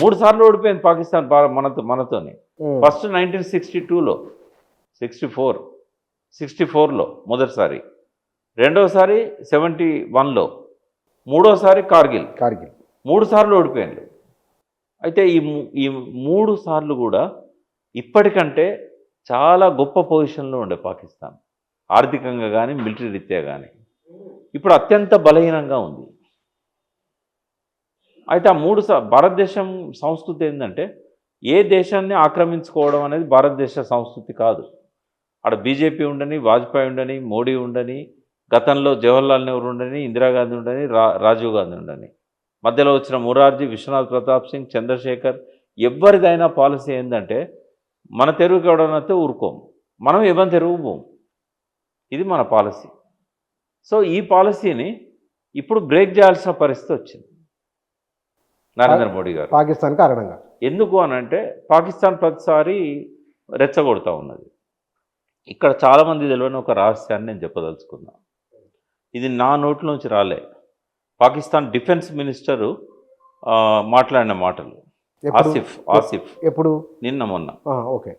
3 సార్లు ఓడిపోయింది పాకిస్తాన్ మనతోని. ఫస్ట్ 1962లో, 64లో మొదటిసారి, రెండోసారి 71లో, మూడోసారి కార్గిల్ 3 సార్లు ఓడిపోయింది. అయితే ఈ 3 సార్లు కూడా ఇప్పటికంటే చాలా గొప్ప పొజిషన్లో ఉండే పాకిస్తాన్, ఆర్థికంగా కానీ మిలిటరీ రీత్యా కానీ. ఇప్పుడు అత్యంత బలహీనంగా ఉంది. అయితే ఆ 3 భారతదేశం సంస్కృతి ఏంటంటే ఏ దేశాన్ని ఆక్రమించుకోవడం అనేది భారతదేశ సంస్కృతి కాదు. అక్కడ బీజేపీ ఉండని, వాజ్పేయి ఉండని, మోడీ ఉండని, గతంలో జవహర్లాల్ నెహ్రూ ఉండని, ఇందిరాగాంధీ ఉండని, రాజీవ్ గాంధీ ఉండని, మధ్యలో వచ్చిన మొరార్జీ, విశ్వనాథ్ ప్రతాప్ సింగ్, చంద్రశేఖర్, ఎవరిదైనా పాలసీ ఏంటంటే మన తెరువుకి ఎవడనైతే ఊరుకోము, మనం ఎవరి తెరువు పోము. ఇది మన పాలసీ. సో ఈ పాలసీని ఇప్పుడు బ్రేక్ చేయాల్సిన పరిస్థితి వచ్చింది నరేంద్ర మోడీ గారు, పాకిస్తాన్ కారణంగా. ఎందుకు అనంటే పాకిస్తాన్ ప్రతిసారి రెచ్చగొడతా ఉన్నది. ఇక్కడ చాలామంది తెలియని ఒక రహస్యాన్ని నేను చెప్పదలుచుకున్నా. ఇది నా నోట్లోంచి రాలే, పాకిస్తాన్ డిఫెన్స్ మినిస్టరు మాట్లాడిన మాటలు. ఆసిఫ్ ఎప్పుడు? నిన్న మొన్న. ఓకే.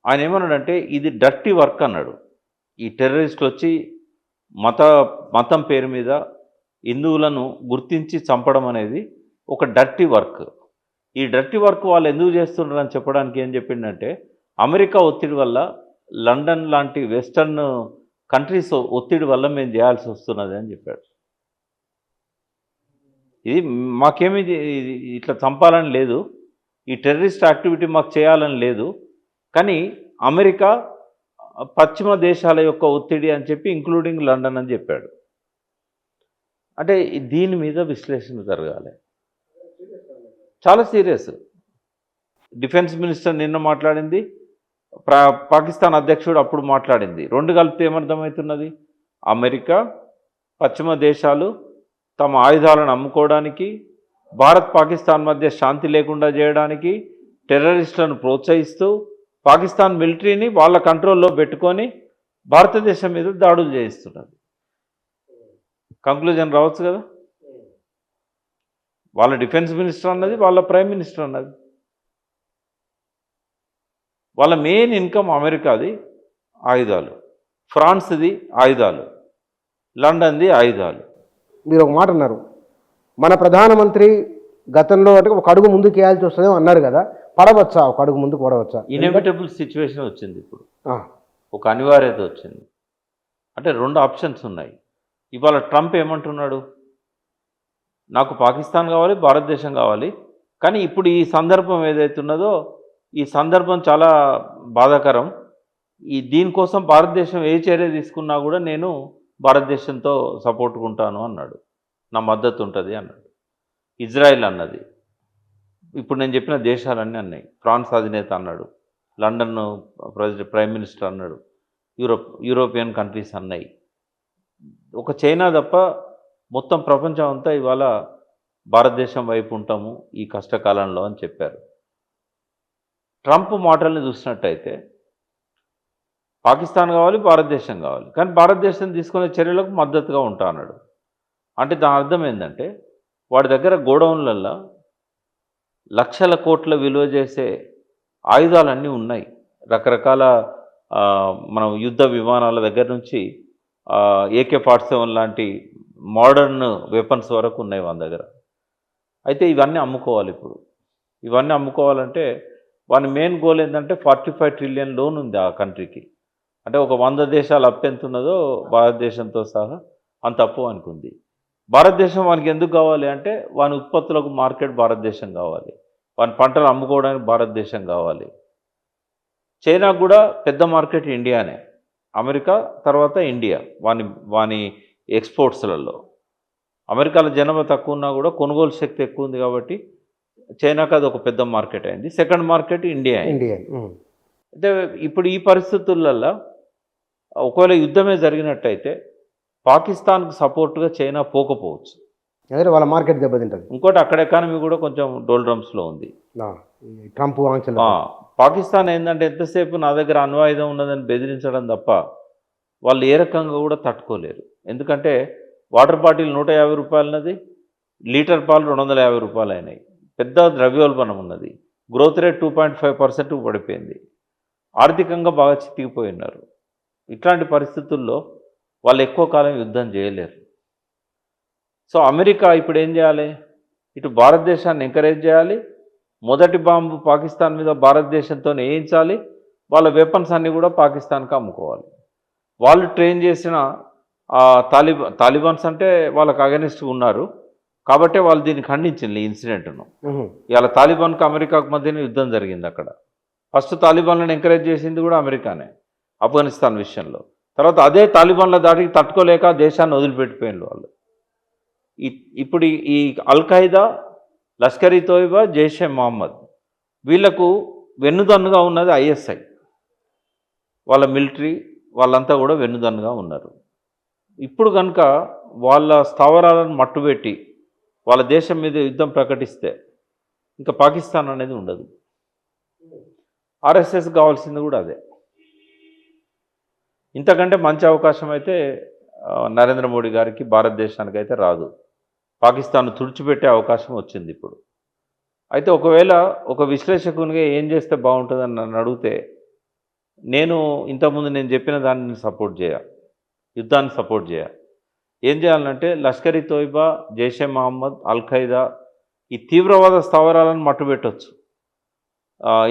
ఆయన ఏమన్నాడంటే ఇది డర్టీ వర్క్ అన్నాడు. ఈ టెర్రరిస్టులు వచ్చి మతం పేరు మీద హిందువులను గుర్తించి చంపడం అనేది ఒక డర్టీ వర్క్. ఈ డర్టీ వర్క్ వాళ్ళు ఎందుకు చేస్తున్నారని చెప్పడానికి ఏం చెప్పిండంటే అమెరికా ఒత్తిడి వల్ల, లండన్ లాంటి వెస్టర్న్ కంట్రీస్ ఒత్తిడి వల్ల మేము చేయాల్సి వస్తున్నది అని చెప్పాడు. ఇది మాకేమీ ఇట్లా చంపాలని లేదు, ఈ టెర్రరిస్ట్ యాక్టివిటీ మాకు చేయాలని లేదు, కానీ అమెరికా, పశ్చిమ దేశాల యొక్క ఒత్తిడి అని చెప్పి ఇంక్లూడింగ్ లండన్ అని చెప్పాడు. అంటే దీని మీద విశ్లేషణ జరగాలి, చాలా సీరియస్. డిఫెన్స్ మినిస్టర్ నిన్న మాట్లాడింది, పాకిస్తాన్ అధ్యక్షుడు అప్పుడు మాట్లాడింది. రెండు కలిపితే ఏమర్థమవుతున్నది? అమెరికా, పశ్చిమ దేశాలు తమ ఆయుధాలను అమ్ముకోవడానికి, భారత్ పాకిస్తాన్ మధ్య శాంతి లేకుండా చేయడానికి, టెర్రరిస్టులను ప్రోత్సహిస్తూ పాకిస్తాన్ మిలిటరీని వాళ్ళ కంట్రోల్లో పెట్టుకొని భారతదేశం మీద దాడులు చేయిస్తున్నది. కంక్లూజన్ రావచ్చు కదా. వాళ్ళ డిఫెన్స్ మినిస్టర్ అన్నది, వాళ్ళ ప్రైమ్ మినిస్టర్ అన్నది. వాళ్ళ మెయిన్ ఇన్కమ్ అమెరికాది ఆయుధాలు, ఫ్రాన్స్ది ఆయుధాలు, లండన్ది ఆయుధాలు. మీరు ఒక మాట అన్నారు, మన ప్రధానమంత్రి గతంలో అంటే ఒక అడుగు ముందుకు వేయాల్సి వస్తుందేమో అన్నారు కదా, పడవచ్చా? ఒక అడుగు ముందుకు పడవచ్చా? ఇన్ఎవిటబుల్ సిచ్యువేషన్ వచ్చింది ఇప్పుడు, ఒక అనివార్యత వచ్చింది. అంటే 2 ఆప్షన్స్ ఉన్నాయి. ఇవాళ ట్రంప్ ఏమంటున్నాడు, నాకు పాకిస్తాన్ కావాలి, భారతదేశం కావాలి, కానీ ఇప్పుడు ఈ సందర్భం ఏదైతున్నదో ఈ సందర్భం చాలా బాధాకరం, దీనికోసం భారతదేశం ఏ చర్య తీసుకున్నా కూడా నేను భారతదేశంతో సపోర్ట్గా ఉంటాను అన్నాడు, నా మద్దతు ఉంటుంది అన్నాడు. ఇజ్రాయెల్ అన్నది, ఇప్పుడు నేను చెప్పిన దేశాలన్నీ అన్నాయి. ఫ్రాన్స్ అధినేత అన్నాడు, లండన్ ప్రైమ్ మినిస్టర్ అన్నాడు, యూరోపియన్ కంట్రీస్ అన్నాయి. ఒక చైనా తప్ప మొత్తం ప్రపంచం అంతా ఇవాళ భారతదేశం వైపు ఉంటాము ఈ కష్టకాలంలో అని చెప్పారు. ట్రంప్ మాటల్ని చూసినట్టయితే పాకిస్తాన్ కావాలి, భారతదేశం కావాలి, కానీ భారతదేశం తీసుకునే చర్యలకు మద్దతుగా ఉంటా అన్నాడు. అంటే దాని అర్థం ఏంటంటే వాడి దగ్గర గోడౌన్లల్లో లక్షల కోట్ల విలువ చేసే ఆయుధాలన్నీ ఉన్నాయి. రకరకాల మనం యుద్ధ విమానాల దగ్గర నుంచి AK-47 లాంటి మోడర్న్ వెపన్స్ వరకు ఉన్నాయి మన దగ్గర. అయితే ఇవన్నీ అమ్ముకోవాలి. ఇప్పుడు ఇవన్నీ అమ్ముకోవాలంటే వాని మెయిన్ గోల్ ఏంటంటే 45 ట్రిలియన్ లోన్ ఉంది ఆ కంట్రీకి. అంటే ఒక 100 దేశాల అప్పు ఎంత ఉన్నదో భారతదేశంతో సహా అంత అప్పు అనుకుంది. భారతదేశం వానికి ఎందుకు కావాలి అంటే వాని ఉత్పత్తులకు మార్కెట్ భారతదేశం కావాలి, వాని పంటలు అమ్ముకోవడానికి భారతదేశం కావాలి. చైనాకు కూడా పెద్ద మార్కెట్ ఇండియానే, అమెరికా తర్వాత ఇండియా వాని ఎక్స్పోర్ట్స్లలో. అమెరికాలో జనాభా తక్కువ ఉన్నా కూడా కొనుగోలు శక్తి ఎక్కువ ఉంది కాబట్టి చైనాకు అది ఒక పెద్ద మార్కెట్ అయింది. Second market India. అంటే ఇప్పుడు ఈ పరిస్థితులలో ఒకవేళ యుద్ధమే జరిగినట్టయితే పాకిస్తాన్కు సపోర్ట్గా చైనా పోకపోవచ్చు, అదే వాళ్ళ మార్కెట్ దెబ్బతింటుంది. ఇంకోటి అక్కడ ఎకానమీ కూడా కొంచెం డోల్డ్రమ్స్లో ఉంది. ట్రంప్ పాకిస్తాన్ ఏంటంటే ఎంతసేపు నా దగ్గర అణ్వాయుధం ఉన్నదని బెదిరించడం తప్ప వాళ్ళు ఏ రకంగా కూడా తట్టుకోలేరు. ఎందుకంటే వాటర్ బాటిల్ 150 రూపాయలన్నది, లీటర్ పాలు 250 రూపాయలు అయినాయి. పెద్ద ద్రవ్యోల్బణం ఉన్నది, గ్రోత్ రేట్ 2.5% పడిపోయింది, ఆర్థికంగా బాగా చితికిపోయి ఉన్నారు. ఇట్లాంటి పరిస్థితుల్లో వాళ్ళు ఎక్కువ కాలం యుద్ధం చేయలేరు. సో అమెరికా ఇప్పుడు ఏం చేయాలి? ఇటు భారతదేశాన్ని ఎంకరేజ్ చేయాలి, మొదటి బాంబు పాకిస్తాన్ మీద భారతదేశంతో వేయించాలి, వాళ్ళ వెపన్స్ అన్నీ కూడా పాకిస్తాన్కి అమ్ముకోవాలి. వాళ్ళు ట్రైన్ చేసిన తాలిబాన్స్ అంటే వాళ్ళకి అగెనిస్ట్గా ఉన్నారు కాబట్టి వాళ్ళు దీన్ని ఖండించింది ఈ ఇన్సిడెంట్ను. ఇవాళ తాలిబాన్కి అమెరికాకు మధ్యన యుద్ధం జరిగింది అక్కడ. ఫస్ట్ తాలిబాన్లను ఎంకరేజ్ చేసింది కూడా అమెరికానే ఆఫ్ఘనిస్తాన్ విషయంలో. తర్వాత అదే తాలిబాన్ల దాడికి తట్టుకోలేక దేశాన్ని వదిలిపెట్టిపోయిన వాళ్ళు. ఇప్పుడు ఈ అల్-ఖైదా, లష్కర్-ఈ తోయిబా, జైషే మహమ్మద్ వీళ్లకు వెన్నుదన్నుగా ఉన్నది ఐఎస్ఐ. వాళ్ళ మిలిటరీ వాళ్ళంతా కూడా వెన్నుదన్నుగా ఉన్నారు. ఇప్పుడు కనుక వాళ్ళ స్థావరాలను మట్టుబెట్టి వాళ్ళ దేశం మీద యుద్ధం ప్రకటిస్తే ఇంకా పాకిస్తాన్ అనేది ఉండదు. ఆర్ఎస్ఎస్ కావాల్సింది కూడా అదే. ఇంతకంటే మంచి అవకాశం అయితే నరేంద్ర మోడీ గారికి, భారతదేశానికి అయితే రాదు. పాకిస్తాన్ తుడిచిపెట్టే అవకాశం వచ్చింది ఇప్పుడు. అయితే ఒకవేళ ఒక విశ్లేషకునిగా ఏం చేస్తే బాగుంటుందని నన్ను అడిగితే, నేను ఇంతకుముందు నేను చెప్పిన దాన్ని సపోర్ట్ చేయాలి, యుద్ధాన్ని సపోర్ట్ చేయాలి. ఏం చేయాలంటే లష్కర్-ఈ తోయిబా, జైషే మహమ్మద్, అల్-ఖైదా ఈ తీవ్రవాద స్థావరాలను మట్టుబెట్టవచ్చు.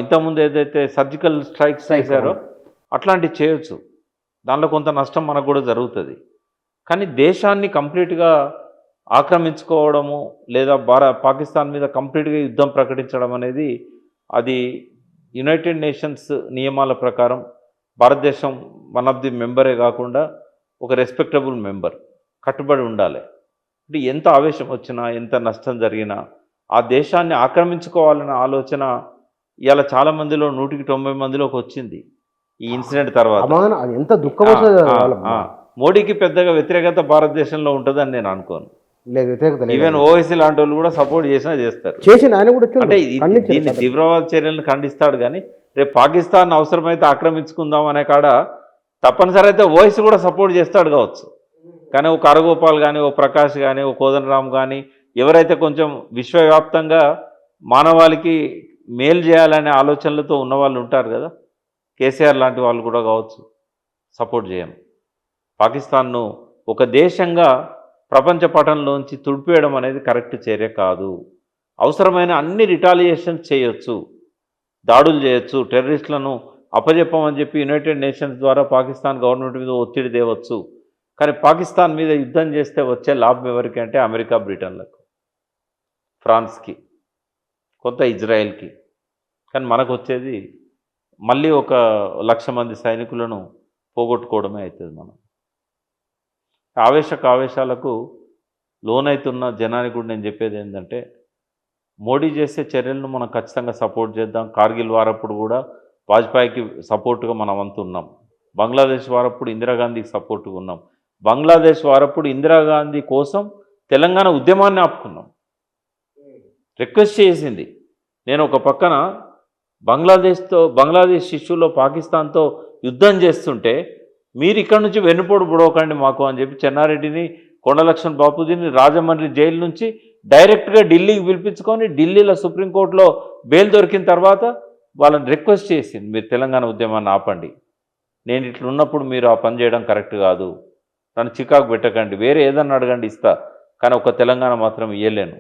ఇంతకుముందు ఏదైతే సర్జికల్ స్ట్రైక్స్ చేశారో అట్లాంటివి చేయొచ్చు. దానిలో కొంత నష్టం మనకు కూడా జరుగుతుంది. కానీ దేశాన్ని కంప్లీట్గా ఆక్రమించుకోవడము లేదా పాకిస్తాన్ మీద కంప్లీట్గా యుద్ధం ప్రకటించడం అనేది అది యునైటెడ్ నేషన్స్ నియమాల ప్రకారం భారతదేశం వన్ ఆఫ్ ది మెంబరే కాకుండా ఒక రెస్పెక్టబుల్ మెంబర్, కట్టుబడి ఉండాలి. అంటే ఎంత ఆవేశం వచ్చినా ఎంత నష్టం జరిగినా ఆ దేశాన్ని ఆక్రమించుకోవాలన్న ఆలోచన ఇవాళ చాలా మందిలో 190 మందిలోకి వచ్చింది ఈ ఇన్సిడెంట్ తర్వాత. ఎంత దుఃఖం. మోడీకి పెద్దగా వ్యతిరేకత భారతదేశంలో ఉంటుందని నేను అనుకోను. ఈవెన్ ఓవైసీ లాంటి వాళ్ళు కూడా సపోర్ట్ చేసినా చేస్తారు. అంటే దీన్ని తీవ్రవాద చర్యలను ఖండిస్తాడు, కానీ రేపు పాకిస్తాన్ అవసరమైతే ఆక్రమించుకుందాం అనే కాడ తప్పనిసరి అయితే ఓవైసీ కూడా సపోర్ట్ చేస్తాడు కావచ్చు. కానీ ఓ కరగోపాల్ కానీ, ఓ ప్రకాష్ కానీ, ఓ కోదండరామ్ కానీ ఎవరైతే కొంచెం విశ్వవ్యాప్తంగా మానవాళికి మేలు చేయాలనే ఆలోచనలతో ఉన్నవాళ్ళు ఉంటారు కదా, కేసీఆర్ లాంటి వాళ్ళు కూడా కావచ్చు, సపోర్ట్ చేయం. పాకిస్తాన్ను ఒక దేశంగా ప్రపంచ పటంలోంచి తుడిపేయడం అనేది కరెక్ట్ చర్య కాదు. అవసరమైన అన్ని రిటాలియేషన్స్ చేయొచ్చు, దాడులు చేయొచ్చు, టెర్రరిస్టులను అప్పజెప్పమని చెప్పి యునైటెడ్ నేషన్స్ ద్వారా పాకిస్తాన్ గవర్నమెంట్ మీద ఒత్తిడి తేవచ్చు. కానీ పాకిస్తాన్ మీద యుద్ధం చేస్తే వచ్చే లాభం ఎవరికి అంటే అమెరికా, బ్రిటన్లకు, ఫ్రాన్స్కి, కొంత ఇజ్రాయెల్కి. కానీ మనకు వచ్చేది మళ్ళీ 1,00,000 మంది సైనికులను పోగొట్టుకోవడమే అవుతుంది. మనం ఆవేశాలకు లోనైతున్న జనానికి కూడా నేను చెప్పేది ఏంటంటే, మోడీ చేసే చర్యలను మనం ఖచ్చితంగా సపోర్ట్ చేద్దాం. కార్గిల్ వారప్పుడు కూడా వాజ్పేయికి సపోర్టుగా మనం అంతా ఉన్నాం. బంగ్లాదేశ్ వారప్పుడు ఇందిరాగాంధీకి సపోర్టుగా ఉన్నాం. బంగ్లాదేశ్ వారప్పుడు ఇందిరాగాంధీ కోసం తెలంగాణ ఉద్యమాన్ని ఆపుకున్నాం, రిక్వెస్ట్ చేసింది. నేను ఒక పక్కన బంగ్లాదేశ్ ఇష్యూలో పాకిస్తాన్తో యుద్ధం చేస్తుంటే మీరు ఇక్కడ నుంచి వెన్నుపోటు పొడవకండి మాకు అని చెప్పి చెన్నారెడ్డిని, కొండలక్ష్మణ్ బాపూజీని రాజమండ్రి జైలు నుంచి డైరెక్ట్గా ఢిల్లీకి పిలిపించుకొని ఢిల్లీలో సుప్రీంకోర్టులో బెయిల్ దొరికిన తర్వాత వాళ్ళని రిక్వెస్ట్ చేసింది, మీరు తెలంగాణ ఉద్యమాన్ని ఆపండి, నేను ఇట్లా ఉన్నప్పుడు మీరు ఆ పని చేయడం కరెక్ట్ కాదు, నన్ను చికాకు పెట్టకండి, వేరే ఏదన్నా అడగండి ఇస్తా, కానీ ఒక తెలంగాణ మాత్రం ఇవ్వలేను,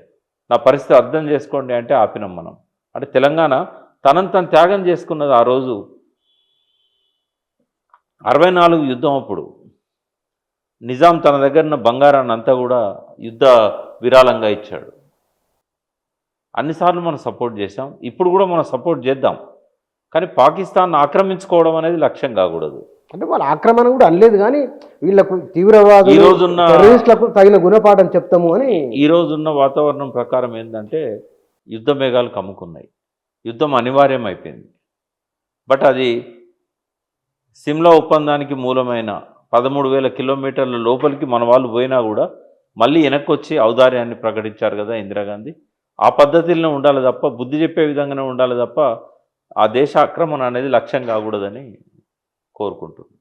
నా పరిస్థితి అర్థం చేసుకోండి అంటే ఆపినాం మనం. అంటే తెలంగాణ తనను తను త్యాగం చేసుకున్నది. ఆ రోజు 64 యుద్ధం అప్పుడు నిజాం తన దగ్గర ఉన్న బంగారాన్ని అంతా కూడా యుద్ధ విరాళంగా ఇచ్చాడు. అన్నిసార్లు మనం సపోర్ట్ చేశాం, ఇప్పుడు కూడా మనం సపోర్ట్ చేద్దాం. కానీ పాకిస్తాన్ ఆక్రమించుకోవడం అనేది లక్ష్యం కాకూడదు. అంటే వాళ్ళ ఆక్రమణ కూడా అనలేదు, కానీ వీళ్ళకు తీవ్రవాద టెర్రరిస్టులకు తగిన గుణపాఠం చెప్తాము అని. ఈరోజున్న వాతావరణం ప్రకారం ఏంటంటే యుద్ధ మేఘాలు కమ్ముకున్నాయి, యుద్ధం అనివార్యం అయిపోయింది. బట్ అది సిమ్లా ఒప్పందానికి మూలమైన 13,000 కిలోమీటర్ల లోపలికి మన వాళ్ళు పోయినా కూడా మళ్ళీ వెనక్కి వచ్చి ఔదార్యాన్ని ప్రకటించారు కదా ఇందిరాగాంధీ. ఆ పద్ధతిలోనే ఉండాలి తప్ప, బుద్ధి చెప్పే విధంగానే ఉండాలి తప్ప ఆ దేశ ఆక్రమణ అనేది లక్ష్యం కాకూడదని కోరుకుంటున్నాను.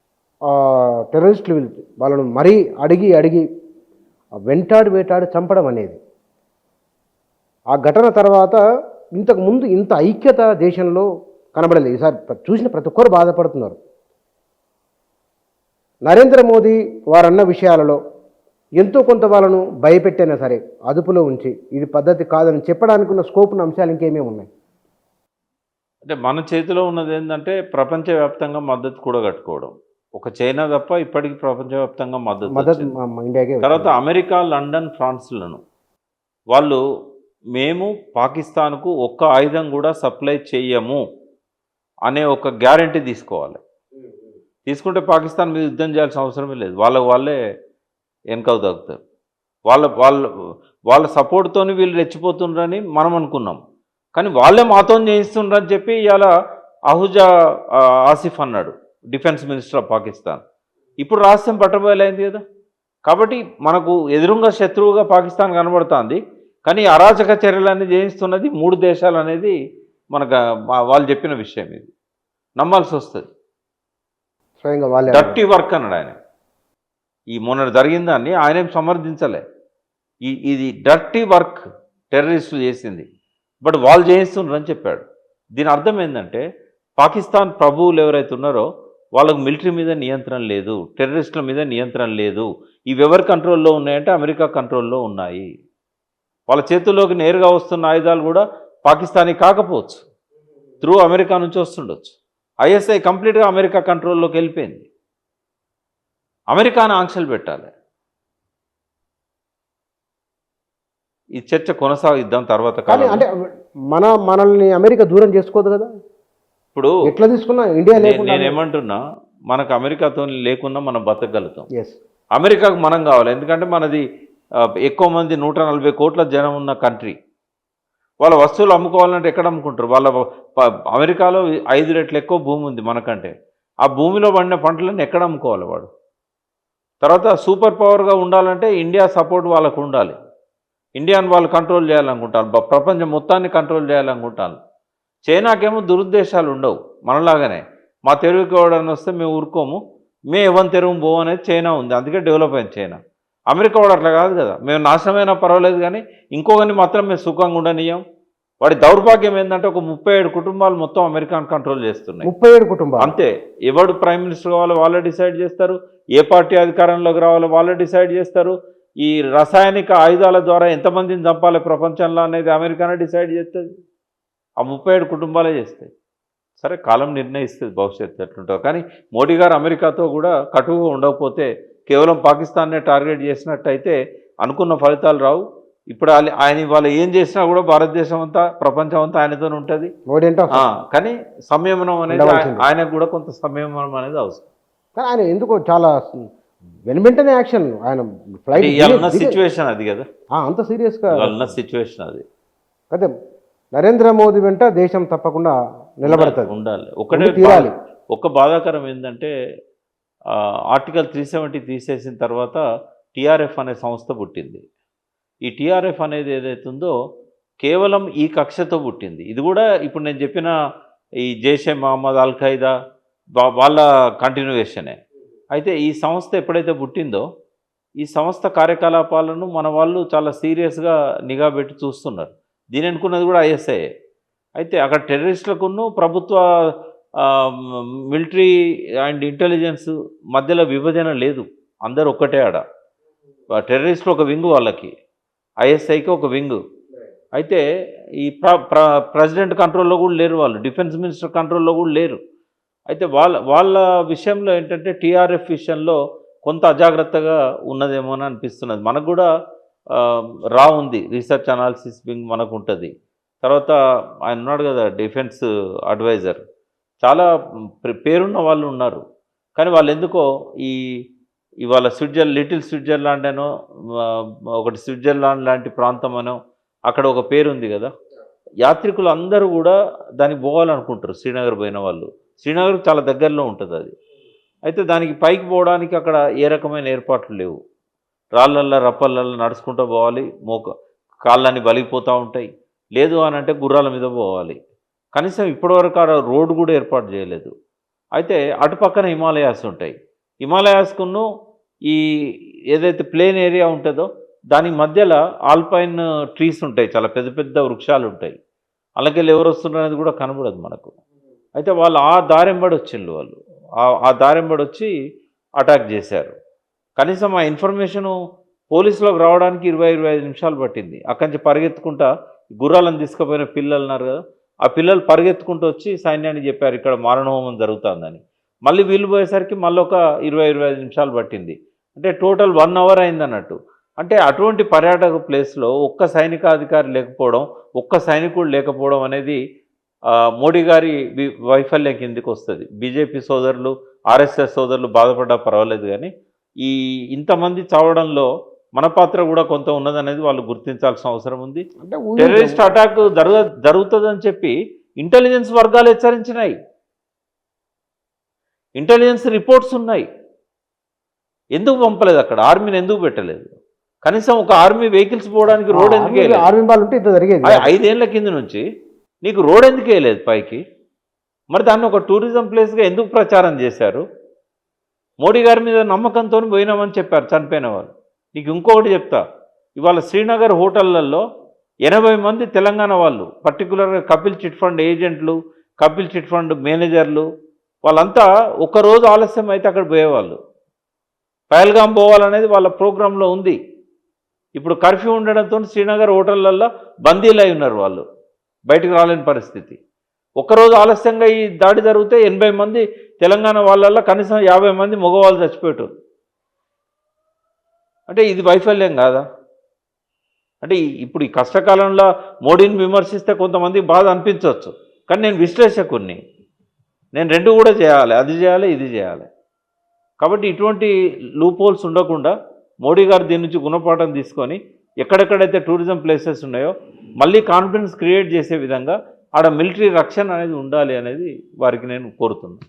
టెర్రరిస్టులు వాళ్ళను మరీ అడిగి వేటాడి చంపడం అనేది ఆ ఘటన తర్వాత ఇంతకు ముందు ఇంత ఐక్యత దేశంలో కనబడలేదు. ఈసారి చూసిన ప్రతి ఒక్కరు బాధపడుతున్నారు. నరేంద్ర మోదీ వారన్న విషయాలలో ఎంతో కొంత వాళ్ళను భయపెట్టైనా సరే అదుపులో ఉంచి ఇది పద్ధతి కాదని చెప్పడానికి ఉన్న స్కోప్ ఉన్న అంశాలు ఇంకేమేమి ఉన్నాయి? అంటే మన చేతిలో ఉన్నది ఏంటంటే ప్రపంచవ్యాప్తంగా మద్దతు కూడా కట్టుకోవడం. ఒక చైనా తప్ప ఇప్పటికి ప్రపంచవ్యాప్తంగా మద్దతు మద్దతు వచ్చింది. మా ఇండియాకే తర్వాత వచ్చింది. అమెరికా, లండన్, ఫ్రాన్స్‌లను వాళ్ళు మేము పాకిస్తాన్‌కు ఒక్క ఆయుధం కూడా సప్లై చెయ్యము అనే ఒక గ్యారంటీ తీసుకోవాలి. తీసుకుంటే పాకిస్తాన్ మీద యుద్ధం చేయాల్సిన అవసరమే లేదు. వాళ్ళకి వాళ్ళే వెనకకు తగ్గుతారు. వాళ్ళ వాళ్ళ వాళ్ళ సపోర్ట్‌తోని వీళ్ళు రెచ్చిపోతుండ్రని మనం అనుకున్నాం. కానీ వాళ్ళే మాతోని చేయిస్తుండ్రని చెప్పి ఇవాళ అహుజా ఆసిఫ్ అన్నాడు, డిఫెన్స్ మినిస్టర్ ఆఫ్ పాకిస్తాన్. ఇప్పుడు రహస్యం బట్టబయలైంది కదా. కాబట్టి మనకు ఎదురుంగా శత్రువుగా పాకిస్తాన్ కనబడుతోంది. కానీ ఈ అరాచక చర్యలన్నీ చేయిస్తున్నది 3 దేశాలు అనేది మనకు వాళ్ళు చెప్పిన విషయం. ఇది నమ్మాల్సి వస్తుంది. స్వయంగా వాళ్ళే డర్టీ వర్క్ అన్నాడు ఆయన. ఈ మొన్న జరిగిన దాన్ని ఆయనేం సమర్థించలే. ఇది డర్టీ వర్క్ టెర్రరిస్టులు చేసింది, బట్ వాళ్ళు చేయిస్తున్నారని చెప్పాడు. దీని అర్థం ఏంటంటే పాకిస్తాన్ ప్రభువులు ఎవరైతే ఉన్నారో వాళ్ళకు మిలిటరీ మీద నియంత్రణ లేదు, టెర్రరిస్టుల మీద నియంత్రణ లేదు. ఇవి ఎవరి కంట్రోల్లో ఉన్నాయంటే అమెరికా కంట్రోల్లో ఉన్నాయి. వాళ్ళ చేతుల్లోకి నేరుగా వస్తున్న ఆయుధాలు కూడా పాకిస్తానీ కాకపోవచ్చు, త్రూ అమెరికా నుంచి వస్తుండొచ్చు. ఐఎస్ఐ కంప్లీట్గా అమెరికా కంట్రోల్లోకి వెళ్ళిపోయింది. అమెరికాను ఆంక్షలు పెట్టాలి. ఈ చర్చ కొనసాగిద్దాం తర్వాత కానీ కాలంలో. అంటే మనల్ని అమెరికా దూరం చేసుకోదు కదా. ఇప్పుడు ఎట్లా తీసుకున్నా ఇండియా లేకుండా నేనేమంటున్నా, మనకు అమెరికాతో లేకున్నా మనం బతకగలుగుతాం. ఎస్ అమెరికాకు మనం కావాలి. ఎందుకంటే మనది ఎక్కువ మంది 140 కోట్ల జనం ఉన్న కంట్రీ. వాళ్ళ వస్తువులు అమ్ముకోవాలంటే ఎక్కడ అమ్ముకుంటారు? వాళ్ళ అమెరికాలో 5 రెట్లు ఎక్కువ భూమి ఉంది మనకంటే. ఆ భూమిలో పండిన పంటలను ఎక్కడ అమ్ముకోవాలి వాడు? తర్వాత సూపర్ పవర్గా ఉండాలంటే ఇండియా సపోర్ట్ వాళ్ళకు ఉండాలి. ఇండియాని వాళ్ళు కంట్రోల్ చేయాలనుకుంటారు, ప్రపంచం మొత్తాన్ని కంట్రోల్ చేయాలనుకుంటారు. చైనాకేమో దురుద్దేశాలు ఉండవు మనలాగానే. మా తెరువుకి ఎవడని వస్తే మేము ఊరుకోము, మేము ఎవరి తెరువు పోవు అనేది చైనా ఉంది. అందుకే డెవలప్ అయింది చైనా. అమెరికా వాడు అట్లా కాదు కదా. మేము నాశనమైనా పర్వాలేదు కానీ ఇంకొకరిని మాత్రం మేము సుఖంగా ఉండనియం. వాడి దౌర్భాగ్యం ఏంటంటే ఒక 37 కుటుంబాలు మొత్తం అమెరికాను కంట్రోల్ చేస్తున్నాయి. 37 కుటుంబాలు అంతే. ఎవడు ప్రైమ్ మినిస్టర్ కావాలో వాళ్ళే డిసైడ్ చేస్తారు, ఏ పార్టీ అధికారంలోకి రావాలో వాళ్ళే డిసైడ్ చేస్తారు. ఈ రసాయనిక ఆయుధాల ద్వారా ఎంతమందిని చంపాలి ప్రపంచంలో అనేది అమెరికానే డిసైడ్ చేస్తుంది. ఆ 37 కుటుంబాలే చేస్తాయి. సరే, కాలం నిర్ణయిస్తుంది భవిష్యత్తు ఎట్లుంటుందో. కానీ మోడీ గారు అమెరికాతో కూడా కటువుగా ఉండకపోతే కేవలం పాకిస్తాన్నే టార్గెట్ చేసినట్టయితే అనుకున్న ఫలితాలు రావు. ఇప్పుడు ఆయన వాళ్ళు ఏం చేసినా కూడా భారతదేశం అంతా ప్రపంచం అంతా ఆయనతో ఉంటుంది. మోడీ అంటే కానీ సంయమనం అనేది ఉండవలసిందే. ఆయనకు కూడా కొంత సంయమనం అనేది అవసరం. కానీ ఆయన ఎందుకో చాలా వెంటనే యాక్షన్ ఆయన ఫ్లైట్ ఇవాళ సిచ్యువేషన్ అది కదా, అంత సీరియస్గా ఇవాళ సిచ్యువేషన్ అది. అదే నరేంద్ర మోదీ వెంట దేశం తప్పకుండా నిలబడుతుంది, ఉండాలి. ఒకటే తీరాలి. ఒక బాధాకరం ఏంటంటే ఆర్టికల్ 370 తీసేసిన తర్వాత టీఆర్ఎఫ్ అనే సంస్థ పుట్టింది. ఈ టీఆర్ఎఫ్ అనేది ఏదైతుందో కేవలం ఈ కక్షతో పుట్టింది. ఇది కూడా ఇప్పుడు నేను చెప్పిన ఈ జైషే మహమ్మద్, అల్ ఖైదా వాళ్ళ కంటిన్యూయేషనే. అయితే ఈ సంస్థ ఎప్పుడైతే పుట్టిందో ఈ సంస్థ కార్యకలాపాలను మన వాళ్ళు చాలా సీరియస్గా నిఘా పెట్టి చూస్తున్నారు. దీని అనుకున్నది కూడా ఐఎస్ఐ. అయితే అక్కడ టెర్రరిస్టులకును ప్రభుత్వ మిలిటరీ అండ్ ఇంటెలిజెన్స్ మధ్యలో విభజన లేదు, అందరు ఒక్కటే. ఆడ టెర్రరిస్టులు ఒక వింగు, వాళ్ళకి ఐఎస్ఐకి ఒక వింగు. అయితే ఈ ప్రెసిడెంట్ కంట్రోల్లో కూడా లేరు వాళ్ళు, డిఫెన్స్ మినిస్టర్ కంట్రోల్లో కూడా లేరు. అయితే వాళ్ళ విషయంలో ఏంటంటే టీఆర్ఎఫ్ విషయంలో కొంత అజాగ్రత్తగా ఉన్నదేమో అని అనిపిస్తున్నది. మనకు కూడా రా ఉంది, రీసెర్చ్ అనాలిసిస్ వింగ్ మనకు ఉంటుంది. తర్వాత ఆయన ఉన్నాడు కదా డిఫెన్స్ అడ్వైజర్, చాలా పేరున్న వాళ్ళు ఉన్నారు. కానీ వాళ్ళు ఎందుకో ఇవాళ లిటిల్ స్విట్జర్లాండ్ అనో ఒకటి స్విట్జర్లాండ్ లాంటి ప్రాంతం అనో అక్కడ ఒక పేరు ఉంది కదా, యాత్రికులు అందరూ కూడా దానికి పోవాలనుకుంటారు. శ్రీనగర్ పోయిన వాళ్ళు, శ్రీనగర్ చాలా దగ్గరలో ఉంటుంది అది. అయితే దానికి పైకి పోవడానికి అక్కడ ఏ రకమైన ఏర్పాట్లు లేవు. రాళ్ళల్లో రప్పలల్లో నడుచుకుంటూ పోవాలి, కాళ్ళని బలిగిపోతూ ఉంటాయి. లేదు అని అంటే గుర్రాల మీద పోవాలి. కనీసం ఇప్పటివరకు ఆ రోడ్డు కూడా ఏర్పాటు చేయలేదు. అయితే అటుపక్కన హిమాలయాస్ ఉంటాయి. హిమాలయాస్కును ఈ ఏదైతే ప్లేన్ ఏరియా ఉంటుందో దాని మధ్యలో ఆల్పైన్ ట్రీస్ ఉంటాయి, చాలా పెద్ద పెద్ద వృక్షాలు ఉంటాయి. అలాగే ఎవరు వస్తున్నారు అనేది కూడా కనబడదు మనకు. అయితే వాళ్ళు ఆ దారెంబడి వచ్చిండ్రు, వాళ్ళు ఆ దారెంబడి వచ్చి అటాక్ చేశారు. కనీసం ఆ ఇన్ఫర్మేషను పోలీసులకు రావడానికి 20-25 నిమిషాలు పట్టింది. అక్కడి నుంచి పరిగెత్తుకుంటా గుర్రాలను తీసుకుపోయిన పిల్లలు ఉన్నారు కదా, ఆ పిల్లలు పరిగెత్తుకుంటూ వచ్చి సైన్యానికి చెప్పారు ఇక్కడ మారణహోమం జరుగుతుందని. మళ్ళీ వీళ్ళు పోయేసరికి మళ్ళీ ఒక 20-25 నిమిషాలు పట్టింది. అంటే టోటల్ 1 అవర్ అయిందన్నట్టు. అంటే అటువంటి పర్యాటక ప్లేస్లో ఒక్క సైనికాధికారి లేకపోవడం, ఒక్క సైనికుడు లేకపోవడం అనేది మోడీ గారి వైఫల్యం కిందికి వస్తుంది. బీజేపీ సోదరులు, ఆర్ఎస్ఎస్ సోదరులు బాధపడ్డా పర్వాలేదు, కానీ ఇంతమంది చావడంలో మన పాత్ర కూడా కొంత ఉన్నదనేది వాళ్ళు గుర్తించాల్సిన అవసరం ఉంది. అంటే టెర్రరిస్ట్ అటాక్ జరుగుతుందని చెప్పి ఇంటెలిజెన్స్ వర్గాలు హెచ్చరించినాయి, ఇంటెలిజెన్స్ రిపోర్ట్స్ ఉన్నాయి. ఎందుకు పంపలేదు అక్కడ? ఆర్మీని ఎందుకు పెట్టలేదు? కనీసం ఒక ఆర్మీ వెహికల్స్ పోవడానికి రోడ్ ఎందుకు వేయలేదు? ఆర్మీ వాళ్ళు ఉంటే ఇంత జరిగేది. 5 ఏళ్ల కింద నుంచి నీకు రోడ్ ఎందుకు వేయలేదు పైకి? మరి దాన్ని ఒక టూరిజం ప్లేస్గా ఎందుకు ప్రచారం చేశారు? మోడీ గారి మీద నమ్మకంతో పోయినామని చెప్పారు చనిపోయిన వాళ్ళు. నీకు ఇంకొకటి చెప్తా, ఇవాళ శ్రీనగర్ హోటళ్లలో 80 మంది తెలంగాణ వాళ్ళు, పర్టికులర్గా కపిల్ చిట్ ఫండ్ ఏజెంట్లు, కపిల్ చిట్ ఫండ్ మేనేజర్లు, వాళ్ళంతా ఒక్కరోజు ఆలస్యం అయితే అక్కడ పోయేవాళ్ళు. పహల్గాం పోవాలనేది వాళ్ళ ప్రోగ్రాంలో ఉంది. ఇప్పుడు కర్ఫ్యూ ఉండడంతో శ్రీనగర్ హోటళ్లలో బందీలు అయి ఉన్నారు, వాళ్ళు బయటకు రాలేని పరిస్థితి. ఒక్కరోజు ఆలస్యంగా ఈ దాడి జరిగితే 80 మంది తెలంగాణ వాళ్ళల్లో కనీసం 50 మంది మగవాళ్ళు చచ్చిపోయారు. అంటే ఇది వైఫల్యం కాదా? అంటే ఇప్పుడు ఈ కష్టకాలంలో మోడీని విమర్శిస్తే కొంతమందికి బాధ అనిపించవచ్చు, కానీ నేను విశ్లేషకుడిని, నేను రెండు కూడా చేయాలి, అది చేయాలి, ఇది చేయాలి. కాబట్టి ఇటువంటి లూప్ హోల్స్ ఉండకుండా మోడీ గారు దీని నుంచి గుణపాఠం తీసుకొని ఎక్కడెక్కడైతే టూరిజం ప్లేసెస్ ఉన్నాయో మళ్ళీ కాన్ఫిడెన్స్ క్రియేట్ చేసే విధంగా ఆడ మిలిటరీ రక్షణ అనేది ఉండాలి అనేది వారికి నేను కోరుతున్నాను.